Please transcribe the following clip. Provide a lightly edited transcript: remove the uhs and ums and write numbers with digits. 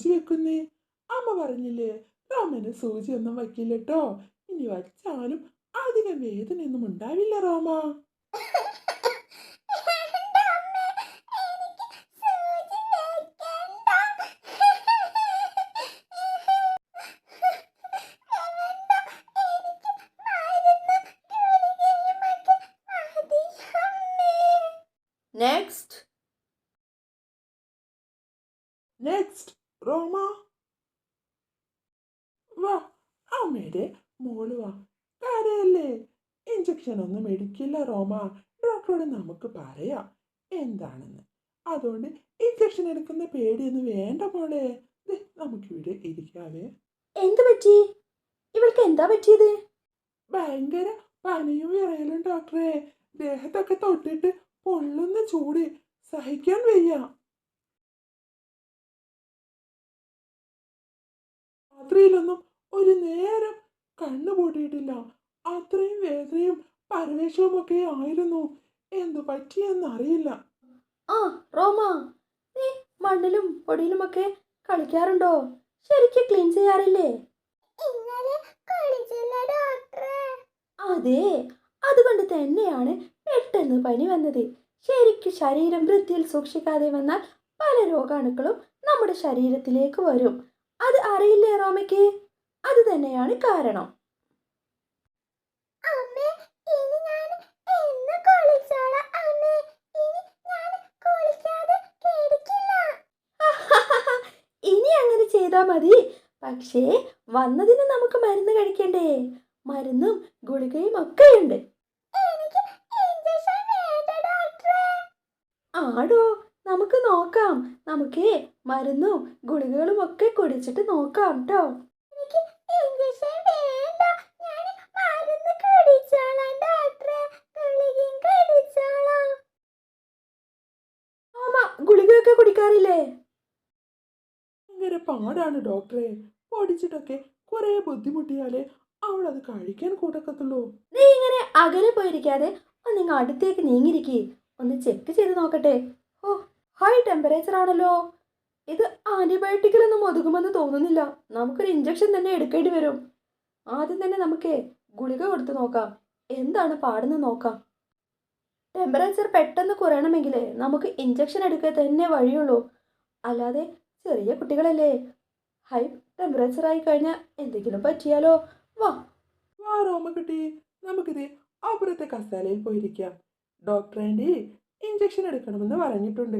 സൂചി വെക്കുന്നേ? അമ്മ പറഞ്ഞില്ലേ റോമന് സൂചി ഒന്നും വയ്ക്കില്ലട്ടോ. ഇനി വച്ചാലും അധികം വേദനയൊന്നും ഉണ്ടാവില്ല റോമ. നെക്സ്റ്റ് നെക്സ്റ്റ് റോമ വാ, അമ്മയുടെ മോള് വാ. കരയല്ലേ? ഇഞ്ചക്ഷൻ ഒന്നും എടുക്കില്ല റോമ. ഡോക്ടറോട് നമുക്ക് പറയാം എന്താണെന്ന്. അതുകൊണ്ട് ഇഞ്ചക്ഷൻ എടുക്കുന്ന പേടിയൊന്നും വേണ്ട മോളെ. നമുക്കിവിടെ ഇരിക്കാവേ. എന്ത് പറ്റി? ഇവൾക്ക് എന്താ പറ്റിയത്? ഭയങ്കര പനിയും വിറയലും ഡോക്ടറെ. ദേഹത്തൊക്കെ തൊട്ടിട്ട് പൊള്ളുന്ന ചൂട് സഹിക്കാൻ വയ്യ. രാത്രിയിലൊന്നും ഒരു നേരം കണ്ണു പൂട്ടിയിട്ടില്ല. അത്രയും വേദനയും പരവേശവും ഒക്കെ ആയിരുന്നു. എന്തു പറ്റിയെന്നറിയില്ല. ആ റോമ, നീ മണ്ണിലും പൊടിയിലുമൊക്കെ കളിക്കാറുണ്ടോ? ശരിക്കും ക്ലീൻ ചെയ്യാറില്ലേ? അതെ, അതുകൊണ്ട് തന്നെയാണ് പെട്ടെന്ന് പനി വന്നത്. ശരിക്കും ശരീരം വൃത്തിയിൽ സൂക്ഷിക്കാതെ വന്നാൽ പല രോഗാണുക്കളും നമ്മുടെ ശരീരത്തിലേക്ക് വരും. അത് അറിയില്ലേ റോമയ്ക്ക്? അത് തന്നെയാണ് കാരണം. ഇനി അങ്ങനെ ചെയ്താൽ മതി. പക്ഷേ വന്നതിന് നമുക്ക് മരുന്ന് കഴിക്കണ്ടേ? മരുന്നും ഗുളികയും ഒക്കെയുണ്ട്. ആടോ, നമുക്ക് നോക്കാം. നമുക്ക് മരുന്നും ഗുളികകളും ഒക്കെ കുടിച്ചിട്ട് നോക്കാം കേട്ടോ. ഗുളികയൊക്കെ കുടിക്കാറില്ലേ? ഭയങ്കര പാടാണ് ഡോക്ടറെ. പൊടിച്ചിട്ടൊക്കെ കുറെ ബുദ്ധിമുട്ടിയാലേ അവളത് കഴിക്കാൻ കൂട്ടക്കത്തുള്ളൂ. നീ ഇങ്ങനെ അകലെ പോയിരിക്കാതെ ഒന്നിങ്ങ് അടുത്തേക്ക് നീങ്ങിരിക്കേ. ഒന്ന് ചെക്ക് ചെയ്ത് നോക്കട്ടെ. ഓ, ഹൈ ടെമ്പറേച്ചർ ആണല്ലോ. ഇത് ആന്റിബയോട്ടിക്കിലൊന്നും ഒതുങ്ങുമെന്ന് തോന്നുന്നില്ല. നമുക്കൊരു ഇഞ്ചക്ഷൻ തന്നെ എടുക്കേണ്ടി വരും. ആദ്യം തന്നെ നമുക്ക് ഗുളിക കൊടുത്ത് നോക്കാം. എന്താണ് പാടെന്ന് നോക്കാം. ടെമ്പറേച്ചർ പെട്ടെന്ന് കുറയണമെങ്കിൽ നമുക്ക് ഇഞ്ചക്ഷൻ എടുക്കുക തന്നെ വഴിയുള്ളൂ. അല്ലാതെ ചെറിയ കുട്ടികളല്ലേ, ഹൈ ടെമ്പറേച്ചർ ആയി കഴിഞ്ഞാൽ എന്തെങ്കിലും പറ്റിയാലോ? വാ വാ റോമക്കുട്ടി, നമുക്കിത് അപ്പുറത്തെ കസാലയിൽ പോയിരിക്കാം. ഡോക്ടർ ആൻറ്റി ഇഞ്ചക്ഷൻ എടുക്കണമെന്ന് പറഞ്ഞിട്ടുണ്ട്.